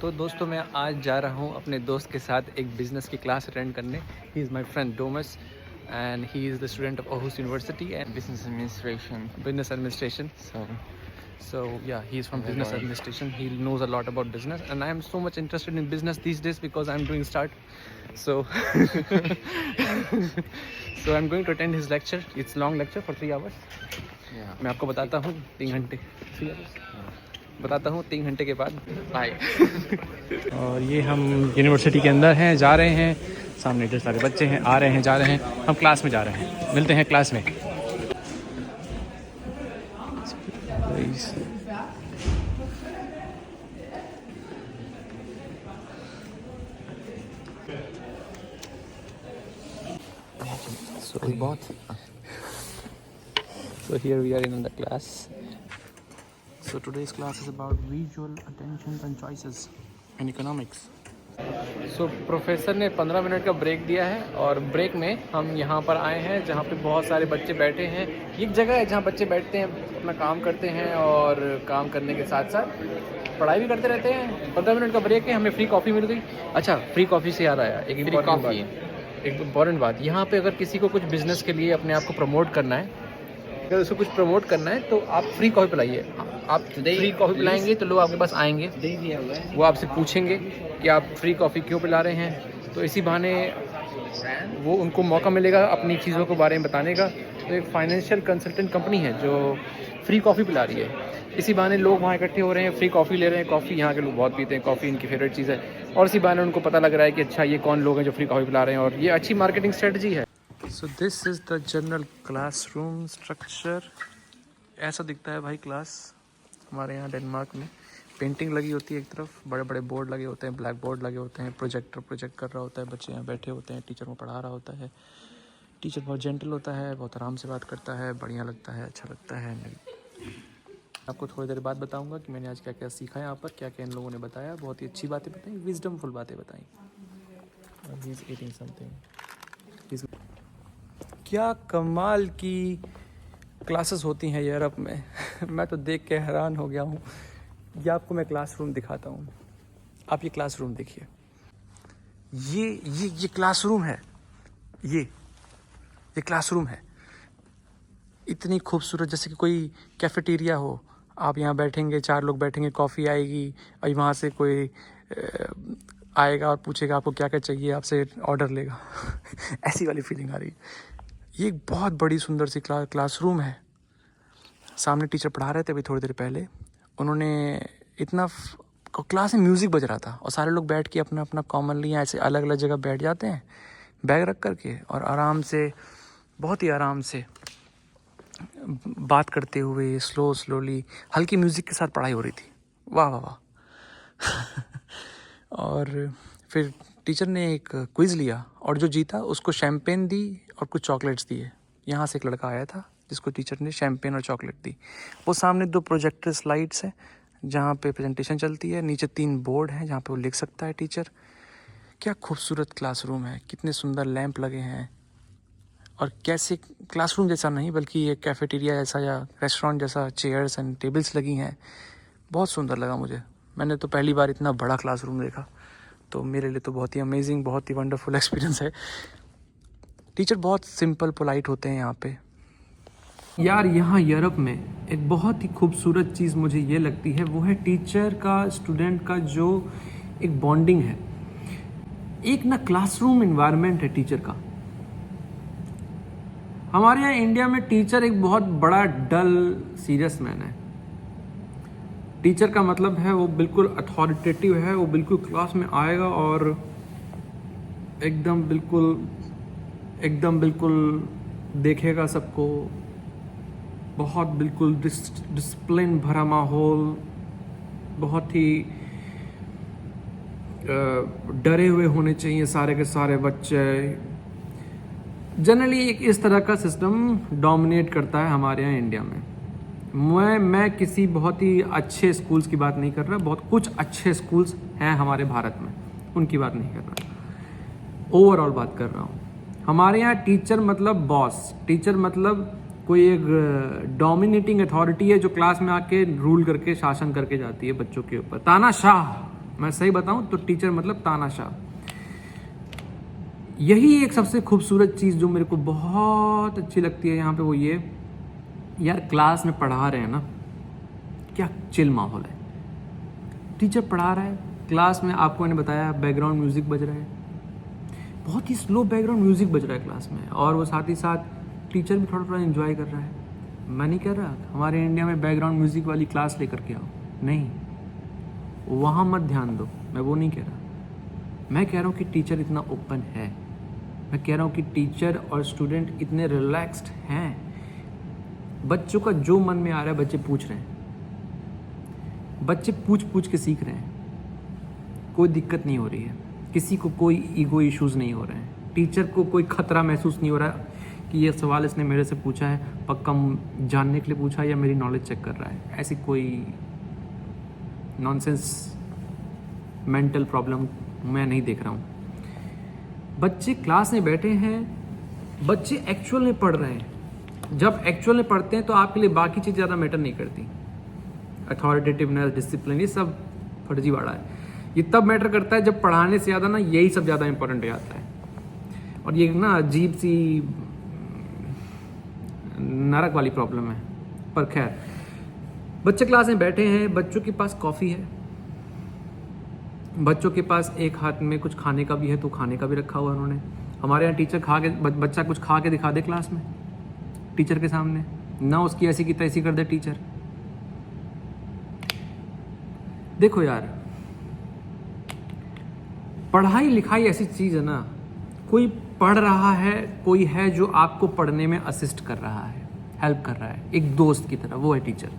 तो दोस्तों मैं आज जा रहा हूँ अपने दोस्त के साथ एक बिज़नेस की क्लास अटेंड करने। He is my friend Domus and he is the student of Aarhus University and Business administration. business administration. So yeah, he is from business administration. He knows a lot about business and I am so much interested in business these days because I am doing start. So so I'm going to attend his lecture. It's long lecture for 3 hours. Yeah. मैं आपको बताता हूँ 3 घंटे 3 hours बताता हूँ 3 घंटे के बाद Bye. और ये हम यूनिवर्सिटी के अंदर हैं, जा रहे हैं। सामने ढेर सारे बच्चे हैं, आ रहे हैं, जा रहे हैं। हम क्लास में जा रहे हैं, मिलते हैं क्लास में। So here we are in the class. So today's class is about visual attention and choices and economics. So professor ने 15 मिनट का ब्रेक दिया है और ब्रेक में हम यहाँ पर आए हैं जहाँ पे बहुत सारे बच्चे बैठे हैं। ये एक जगह है जहाँ बच्चे बैठते हैं, अपना काम करते हैं और काम करने के साथ साथ पढ़ाई भी करते रहते हैं। 15 मिनट का ब्रेक है, हमें फ्री कॉफ़ी मिल गई। अच्छा, फ्री कॉफ़ी से याद आया एक इम्पॉर्टेंट बात, यहाँ पे अगर किसी को कुछ बिज़नेस के लिए अपने आप को प्रमोट करना है, अगर उसको कुछ प्रमोट करना है तो आप फ्री कॉफ़ी पिलाइए। आप फ्री कॉफ़ी पिलाएंगे तो लोग आपके पास आएंगे, वो आपसे पूछेंगे कि आप फ्री कॉफ़ी क्यों पिला रहे हैं। तो इसी बहाने वो उनको मौका मिलेगा अपनी चीज़ों के बारे में बताने का। तो एक फाइनेंशियल कंसल्टेंट कंपनी है जो फ्री कॉफ़ी पिला रही है। इसी बहाने लोग वहाँ इकट्ठे हो रहे हैं, फ्री कॉफ़ी ले रहे हैं। कॉफ़ी यहाँ के लोग बहुत पीते हैं, कॉफ़ी इनकी फेवरेट चीज़ है। और इसी बहाने उनको पता लग रहा है कि अच्छा ये कौन लोग हैं जो फ्री कॉफ़ी पिला रहे हैं, और ये अच्छी मार्केटिंग स्ट्रेटजी है। So this is the general classroom structure. ऐसा दिखता है भाई क्लास हमारे यहाँ डेनमार्क में। पेंटिंग लगी होती है एक तरफ, बड़े बड़े बोर्ड लगे होते हैं, ब्लैक बोर्ड लगे होते हैं, प्रोजेक्टर प्रोजेक्ट कर रहा होता है, बच्चे यहाँ बैठे होते हैं, टीचर को पढ़ा रहा होता है। टीचर बहुत जेंटल होता है, बहुत आराम से बात करता है, बढ़िया लगता है, अच्छा लगता है। आपको थोड़ी देर बाद बताऊंगा कि मैंने आज क्या क्या सीखा है यहाँ पर, क्या क्या इन लोगों ने बताया। बहुत ही अच्छी बातें बताई, विजडमफुल बातें बताई। He is eating something. क्या कमाल की क्लासेस होती हैं यूरोप में। मैं तो देख के हैरान हो गया हूँ। ये आपको मैं क्लासरूम दिखाता हूँ। आप ये क्लासरूम देखिए, ये क्लासरूम है। ये क्लासरूम है, इतनी खूबसूरत, जैसे कि कोई कैफेटेरिया हो। आप यहाँ बैठेंगे, 4 लोग बैठेंगे, कॉफ़ी आएगी और वहाँ से कोई आएगा और पूछेगा आपको क्या क्या चाहिए, आपसे ऑर्डर लेगा। ऐसी वाली फीलिंग आ रही है। ये एक बहुत बड़ी सुंदर सी क्लासरूम है। सामने टीचर पढ़ा रहे थे अभी थोड़ी देर पहले। उन्होंने इतना क्लास में म्यूज़िक बज रहा था और सारे लोग बैठ के अपना अपना कॉमनली ऐसे अलग अलग जगह बैठ जाते हैं बैग रख करके, और आराम से, बहुत ही आराम से बात करते हुए स्लोली हल्की म्यूज़िक के साथ पढ़ाई हो रही थी। वाह वाह वाह। और फिर टीचर ने एक क्विज़ लिया और जो जीता उसको शैम्पेन दी और कुछ चॉकलेट्स दिए। यहाँ से एक लड़का आया था जिसको टीचर ने शैम्पेन और चॉकलेट दी। वो सामने 2 प्रोजेक्टर स्लाइड्स हैं जहाँ पे प्रेजेंटेशन चलती है, नीचे 3 बोर्ड हैं जहाँ पे वो लिख सकता है टीचर। क्या खूबसूरत क्लासरूम है, कितने सुंदर लैंप लगे हैं, और कैसे क्लासरूम जैसा नहीं बल्कि एक कैफेटेरिया जैसा या रेस्टोरेंट जैसा चेयर्स एंड टेबल्स लगी हैं। बहुत सुंदर लगा मुझे। मैंने तो पहली बार इतना बड़ा क्लासरूम देखा, तो मेरे लिए तो बहुत ही अमेजिंग, बहुत ही वंडरफुल एक्सपीरियंस है। टीचर बहुत सिंपल पोलाइट होते हैं यहाँ पे। यार यहाँ यूरोप में एक बहुत ही खूबसूरत चीज़ मुझे ये लगती है, वो है टीचर का स्टूडेंट का जो एक बॉन्डिंग है। एक ना क्लासरूम इन्वायरमेंट है टीचर का। हमारे यहाँ इंडिया में टीचर एक बहुत बड़ा डल सीरियस मैन है। टीचर का मतलब है वो बिल्कुल अथॉरिटेटिव है, वो बिल्कुल क्लास में आएगा और एकदम बिल्कुल देखेगा सबको। बहुत बिल्कुल डिसिप्लिन भरा माहौल, बहुत ही डरे हुए होने चाहिए सारे के सारे बच्चे। जनरली एक इस तरह का सिस्टम डोमिनेट करता है हमारे यहाँ इंडिया में। मैं किसी बहुत ही अच्छे स्कूल्स की बात नहीं कर रहा, बहुत कुछ अच्छे स्कूल्स हैं हमारे भारत में, उनकी बात नहीं कर रहा, ओवरऑल बात कर रहा हूँ। हमारे यहाँ टीचर मतलब बॉस, टीचर मतलब कोई एक डोमिनेटिंग अथॉरिटी है जो क्लास में आके रूल करके शासन करके जाती है बच्चों के ऊपर। तानाशाह मैं सही बताऊं तो टीचर मतलब तानाशाह। यही एक सबसे खूबसूरत चीज़ जो मेरे को बहुत अच्छी लगती है यहाँ पे, वो ये यार क्लास में पढ़ा रहे हैं ना, क्या चिल माहौल है। टीचर पढ़ा रहा है क्लास में, आपको मैंने बताया बैकग्राउंड म्यूज़िक बज रहा है, बहुत ही स्लो बैकग्राउंड म्यूज़िक बज रहा है क्लास में, और वो साथ ही साथ टीचर भी थोड़ा थोड़ा एंजॉय कर रहा है। मैं नहीं कह रहा हमारे इंडिया में बैकग्राउंड म्यूज़िक वाली क्लास लेकर के आओ, नहीं, वहाँ मत ध्यान दो, मैं वो नहीं कह रहा। मैं कह रहा हूँ कि टीचर इतना ओपन है, मैं कह रहा हूँ कि टीचर और स्टूडेंट इतने रिलैक्स्ड हैं, बच्चों का जो मन में आ रहा है बच्चे पूछ रहे हैं, बच्चे पूछ पूछ के सीख रहे हैं, कोई दिक्कत नहीं हो रही है, किसी को कोई ईगो इश्यूज़ नहीं हो रहे हैं, टीचर को कोई ख़तरा महसूस नहीं हो रहा है कि ये सवाल इसने मेरे से पूछा है पक्का जानने के लिए पूछा या मेरी नॉलेज चेक कर रहा है। ऐसी कोई नॉनसेंस मेंटल प्रॉब्लम मैं नहीं देख रहा हूँ। बच्चे क्लास में बैठे हैं, बच्चे एक्चुअल में पढ़ रहे हैं। जब एक्चुअल में पढ़ते हैं तो आपके लिए बाकी चीज़ ज़्यादा मैटर नहीं करती, अथॉरिटेटिवनेस, डिसिप्लिन, ये सब फर्जीवाड़ा है। ये तब मैटर करता है जब पढ़ाने से ज़्यादा ना यही सब ज़्यादा इंपॉर्टेंट हो जाता है। और ये ना अजीब सी नरक वाली प्रॉब्लम है, पर खैर, बच्चे क्लास में बैठे हैं, बच्चों के पास कॉफ़ी है, बच्चों के पास एक हाथ में कुछ खाने का भी है तो खाने का भी रखा हुआ है उन्होंने। हमारे यहाँ टीचर बच्चा कुछ खा के दिखा दे क्लास में टीचर के सामने, ना उसकी ऐसी की तैसी कर दे टीचर। देखो यार, पढ़ाई लिखाई ऐसी चीज़ है ना, कोई पढ़ रहा है, कोई है जो आपको पढ़ने में असिस्ट कर रहा है, हेल्प कर रहा है, एक दोस्त की तरह, वो है टीचर।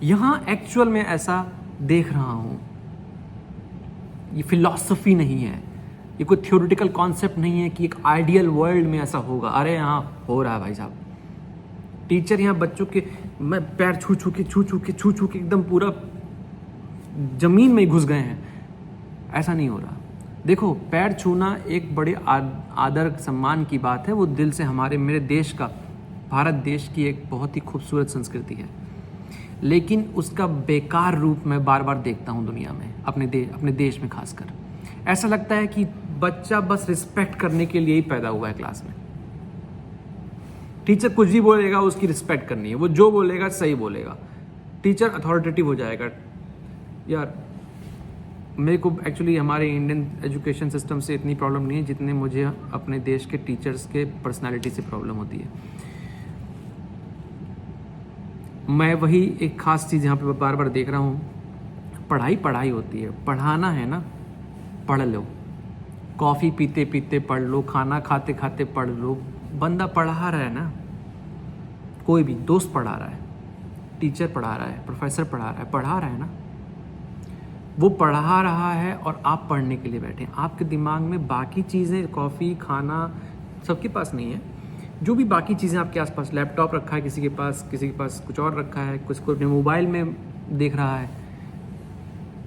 यहाँ एक्चुअल में ऐसा देख रहा हूँ। ये फिलॉसफी नहीं है, ये कोई थ्योरेटिकल कॉन्सेप्ट नहीं है कि एक आइडियल वर्ल्ड में ऐसा होगा। अरे यहाँ हो रहा है भाई साहब। टीचर यहाँ बच्चों के मैं पैर छू छू के एकदम पूरा जमीन में घुस गए हैं, ऐसा नहीं हो रहा। देखो, पैर छूना एक बड़े आदर सम्मान की बात है, वो दिल से हमारे मेरे देश का, भारत देश की एक बहुत ही खूबसूरत संस्कृति है, लेकिन उसका बेकार रूप मैं बार बार देखता हूँ दुनिया में, अपने देश में खासकर। ऐसा लगता है कि बच्चा बस रिस्पेक्ट करने के लिए ही पैदा हुआ है क्लास में। टीचर कुछ भी बोलेगा उसकी रिस्पेक्ट करनी है, वो जो बोलेगा सही बोलेगा, टीचर अथॉरिटेटिव हो जाएगा। यार मेरे को एक्चुअली हमारे इंडियन एजुकेशन सिस्टम से इतनी प्रॉब्लम नहीं है जितने मुझे अपने देश के टीचर्स के पर्सनालिटी से प्रॉब्लम होती है। मैं वही एक ख़ास चीज़ यहाँ पे बार बार देख रहा हूँ, पढ़ाई होती है, पढ़ाना है ना, पढ़ लो, कॉफ़ी पीते पीते पढ़ लो, खाना खाते खाते पढ़ लो। बंदा पढ़ा रहा है ना, कोई भी दोस्त पढ़ा रहा है, टीचर पढ़ा रहा है, प्रोफेसर पढ़ा रहा है ना, वो पढ़ा रहा है और आप पढ़ने के लिए बैठे हैं। आपके दिमाग में बाकी चीज़ें, कॉफ़ी, खाना, सबके पास नहीं है, जो भी बाकी चीज़ें आपके आसपास, लैपटॉप रखा है किसी के पास कुछ और रखा है, कुछ को अपने मोबाइल में देख रहा है।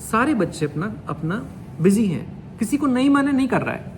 सारे बच्चे अपना बिजी हैं, किसी को नहीं माने नहीं कर रहा है।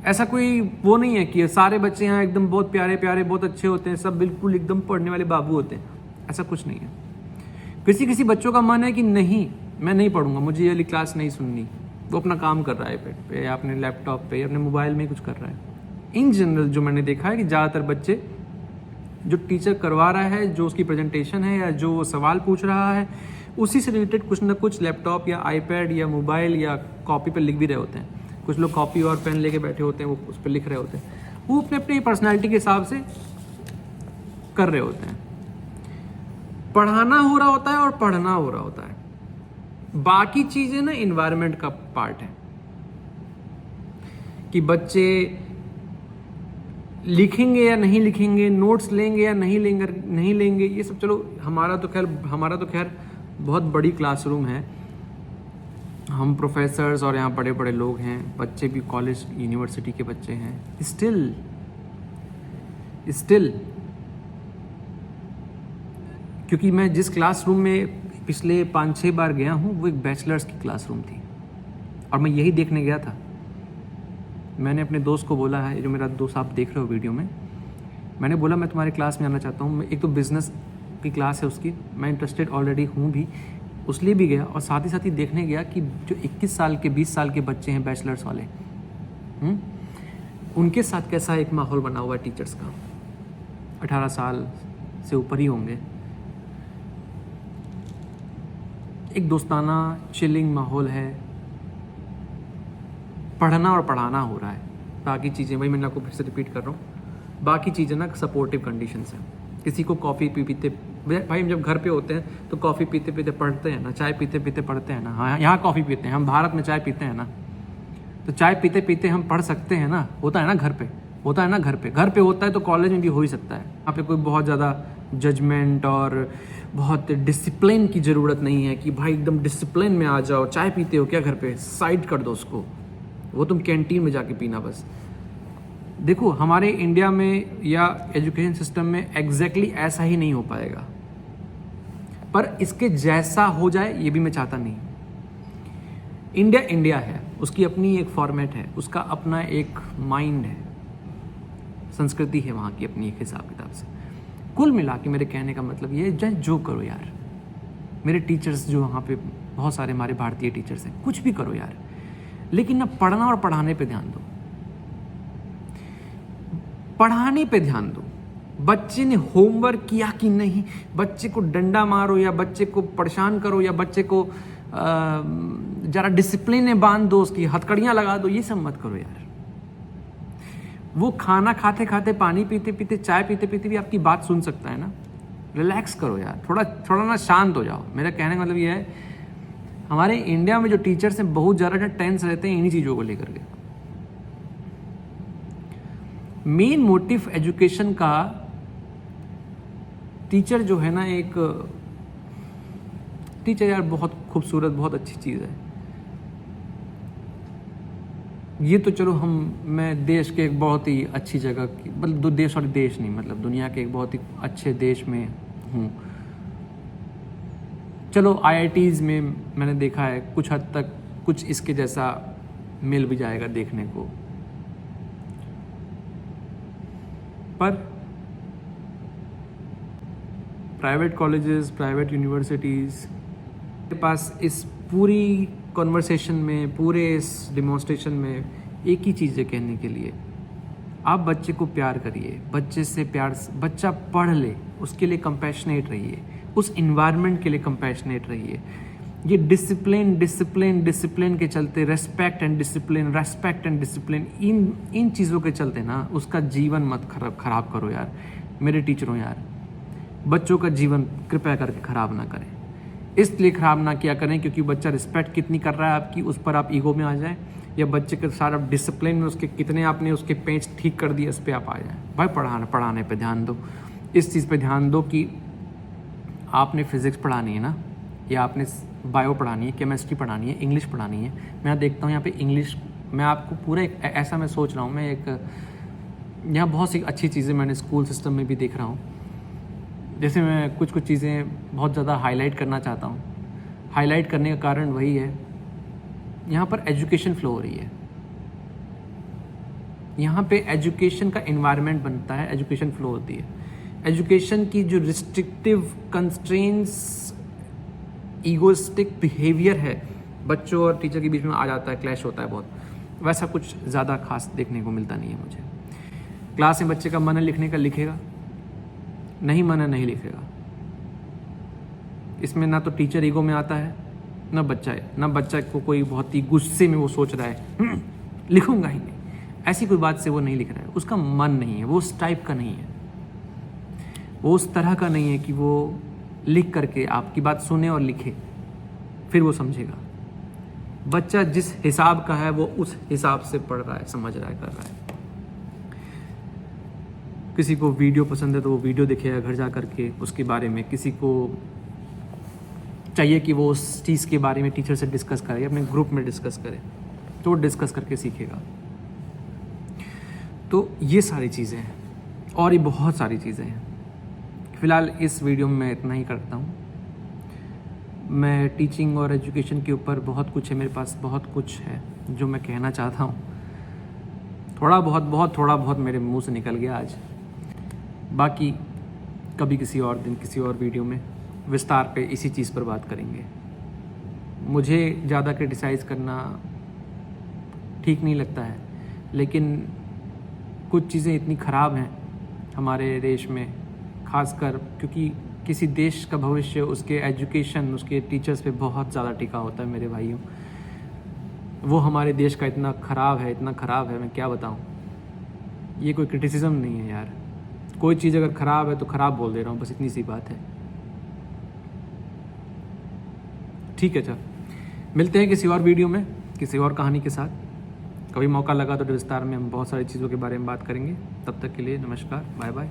ऐसा कोई वो नहीं है कि सारे बच्चे यहाँ एकदम बहुत प्यारे प्यारे बहुत अच्छे होते हैं, सब बिल्कुल एकदम पढ़ने वाले बाबू होते हैं, ऐसा कुछ नहीं है। किसी बच्चों का मन है कि नहीं, मैं नहीं पढ़ूंगा, मुझे ये वाली क्लास नहीं सुननी, वो अपना काम कर रहा है आईपैड पे या अपने लैपटॉप पे या अपने मोबाइल में कुछ कर रहा है। इन जनरल जो मैंने देखा है कि ज़्यादातर बच्चे, जो टीचर करवा रहा है, जो उसकी प्रेजेंटेशन है या जो सवाल पूछ रहा है, उसी से रिलेटेड कुछ ना कुछ लैपटॉप या आईपैड या मोबाइल या कॉपी पर लिख भी रहे होते हैं। कुछ लोग कॉपी और पेन लेके बैठे होते हैं, वो उस पर लिख रहे होते हैं, वो अपने अपनी पर्सनैलिटी के हिसाब से कर रहे होते हैं। पढ़ाना हो रहा होता है और पढ़ना हो रहा होता है, बाकी चीज़ें ना इन्वायरमेंट का पार्ट है। कि बच्चे लिखेंगे या नहीं लिखेंगे, नोट्स लेंगे या नहीं लेंगे, ये सब चलो हमारा तो खैर बहुत बड़ी क्लासरूम है, हम प्रोफेसर्स और यहाँ बड़े बड़े लोग हैं, बच्चे भी कॉलेज यूनिवर्सिटी के बच्चे हैं। स्टिल क्योंकि मैं जिस क्लासरूम में पिछले 5-6 बार गया हूँ वो एक बैचलर्स की क्लासरूम थी और मैं यही देखने गया था। मैंने अपने दोस्त को बोला है, जो मेरा दोस्त आप देख रहे हो वीडियो में, मैंने बोला मैं तुम्हारे क्लास में आना चाहता हूँ। एक तो बिज़नेस की क्लास है उसकी, मैं इंटरेस्टेड ऑलरेडी हूँ भी, उसलिए भी गया और साथ ही देखने गया कि जो 21 साल के 20 साल के बच्चे हैं बैचलर्स वाले, उनके साथ कैसा एक माहौल बना हुआ है टीचर्स का। 18 साल से ऊपर ही होंगे। एक दोस्ताना चिलिंग माहौल है, पढ़ना और पढ़ाना हो रहा है। बाकी चीज़ें वही मैंने आपको फिर से रिपीट कर रहा हूँ, बाकी चीज़ें ना सपोर्टिव कंडीशंस हैं। किसी को कॉफ़ी पीते भाई हम जब घर पे होते हैं तो कॉफ़ी पीते पीते पढ़ते हैं ना, चाय पीते पीते पढ़ते हैं ना। हाँ, यहाँ कॉफ़ी पीते हैं, हम भारत में चाय पीते हैं ना, तो चाय पीते पीते हम पढ़ सकते हैं ना। होता है ना घर पे, होता है ना घर पे होता है तो कॉलेज में भी हो ही सकता है। यहाँ पे कोई बहुत ज़्यादा जजमेंट और बहुत डिसिप्लिन की ज़रूरत नहीं है कि भाई एकदम डिसिप्लिन में आ जाओ। चाय पीते हो क्या घर पे, साइड कर दो उसको, वो तुम कैंटीन में जाके पीना बस। देखो हमारे इंडिया में या एजुकेशन सिस्टम में एग्जैक्टली ऐसा ही नहीं हो पाएगा, पर इसके जैसा हो जाए ये भी मैं चाहता नहीं। इंडिया इंडिया है, उसकी अपनी एक फॉर्मेट है, उसका अपना एक माइंड है, संस्कृति है वहाँ की अपनी एक हिसाब किताब से। कुल मिला के मेरे कहने का मतलब ये है, जो करो यार, मेरे टीचर्स जो वहाँ पे बहुत सारे हमारे भारतीय टीचर्स हैं, कुछ भी करो यार, लेकिन ना पढ़ना और पढ़ाने पे ध्यान दो। पढ़ाने पे ध्यान दो। बच्चे ने होमवर्क किया कि नहीं, बच्चे को डंडा मारो या बच्चे को परेशान करो या बच्चे को जरा डिसिप्लिन में बांध दो, उसकी हथकड़ियाँ लगा दो, ये सब मत करो यार। वो खाना खाते खाते, पानी पीते पीते, चाय पीते पीते भी आपकी बात सुन सकता है ना। रिलैक्स करो यार, थोड़ा ना शांत हो जाओ। मेरा कहने का मतलब ये है, हमारे इंडिया में जो टीचर्स हैं बहुत ज़्यादा टेंस रहते हैं इन्हीं चीज़ों को लेकर के। मेन मोटिव एजुकेशन का, टीचर जो है ना, एक टीचर यार बहुत खूबसूरत, बहुत अच्छी चीज़ है। ये तो चलो मैं देश के एक बहुत ही अच्छी जगह की, मतलब देश नहीं, मतलब दुनिया के एक बहुत ही अच्छे देश में हूँ। चलो IITs में मैंने देखा है कुछ हद तक कुछ इसके जैसा मिल भी जाएगा देखने को, पर प्राइवेट कॉलेजेस, प्राइवेट यूनिवर्सिटीज़ के पास इस पूरी कॉन्वर्सेशन में, पूरे इस डिमॉन्स्ट्रेशन में एक ही चीज़ है कहने के लिए, आप बच्चे को प्यार करिए, बच्चे से प्यार, बच्चा पढ़ ले, उसके लिए कंपैशनेट रहिए, उस इन्वायरमेंट के लिए कंपैशनेट रहिए। ये डिसिप्लिन के चलते, रेस्पेक्ट एंड डिसिप्लिन, इन चीज़ों के चलते ना उसका जीवन मत खराब करो यार। मेरे टीचरों यार, बच्चों का जीवन कृपया करके ख़राब ना करें। इसलिए ख़राब ना किया करें क्योंकि बच्चा रिस्पेक्ट कितनी कर रहा है आपकी, उस पर आप ईगो में आ जाएं, या बच्चे के सारा डिसिप्लिन में उसके कितने आपने उसके पेंच ठीक कर दिए, इस पर आप आ जाएं। भाई पढ़ाने पे ध्यान दो। इस चीज़ पे ध्यान दो कि आपने फिज़िक्स पढ़ानी है ना, या आपने बायो पढ़ानी है, केमिस्ट्री पढ़ानी है, इंग्लिश पढ़ानी है। मैं देखता हूँ यहाँ पे इंग्लिश, मैं आपको पूरा ऐसा मैं सोच रहा हूँ, मैं एक यहाँ बहुत सी अच्छी चीज़ें मैंने स्कूल सिस्टम में भी देख रहा हूँ। जैसे मैं कुछ चीज़ें बहुत ज़्यादा हाईलाइट करना चाहता हूँ। हाईलाइट करने का कारण वही है, यहाँ पर एजुकेशन फ्लो हो रही है, यहाँ पे एजुकेशन का एनवायरनमेंट बनता है, एजुकेशन फ्लो होती है। एजुकेशन की जो रिस्ट्रिक्टिव कंस्ट्रेंट्स, ईगोइस्टिक बिहेवियर है बच्चों और टीचर के बीच में आ जाता है, क्लैश होता है बहुत, वैसा कुछ ज़्यादा खास देखने को मिलता नहीं है मुझे। क्लास में बच्चे का मन है लिखने का, लिखेगा, नहीं मन है नहीं लिखेगा। इसमें ना तो टीचर ईगो में आता है, ना बच्चा को कोई बहुत ही गुस्से में वो सोच रहा है लिखूंगा ही नहीं, ऐसी कोई बात से वो नहीं लिख रहा है, उसका मन नहीं है, वो उस टाइप का नहीं है, वो उस तरह का नहीं है कि वो लिख करके आपकी बात सुने और लिखे फिर वो समझेगा। बच्चा जिस हिसाब का है वो उस हिसाब से पढ़ रहा है, समझ रहा है, कर रहा है। किसी को वीडियो पसंद है तो वो वीडियो देखेगा घर जा करके उसके बारे में, किसी को चाहिए कि वो उस चीज़ के बारे में टीचर से डिस्कस करे, अपने ग्रुप में डिस्कस करे, तो वो डिस्कस करके सीखेगा। तो ये सारी चीज़ें हैं और ये बहुत सारी चीज़ें हैं। फ़िलहाल इस वीडियो में मैं इतना ही करता हूँ। मैं टीचिंग और एजुकेशन के ऊपर बहुत कुछ है, मेरे पास बहुत कुछ है जो मैं कहना चाहता हूँ। थोड़ा बहुत मेरे मुंह से निकल गया आज। बाकी कभी किसी और दिन किसी और वीडियो में विस्तार पे इसी चीज़ पर बात करेंगे। मुझे ज़्यादा क्रिटिसाइज़ करना ठीक नहीं लगता है, लेकिन कुछ चीज़ें इतनी ख़राब हैं हमारे देश में, खासकर क्योंकि किसी देश का भविष्य उसके एजुकेशन, उसके टीचर्स पे बहुत ज़्यादा टिका होता है मेरे भाइयों। वो हमारे देश का इतना ख़राब है, इतना ख़राब है, मैं क्या बताऊँ। ये कोई क्रिटिसिज्म नहीं है यार, कोई चीज़ अगर ख़राब है तो ख़राब बोल दे रहा हूँ, बस इतनी सी बात है। ठीक है, चल मिलते हैं किसी और वीडियो में, किसी और कहानी के साथ। कभी मौका लगा तो विस्तार में हम बहुत सारी चीज़ों के बारे में बात करेंगे। तब तक के लिए नमस्कार, बाय बाय।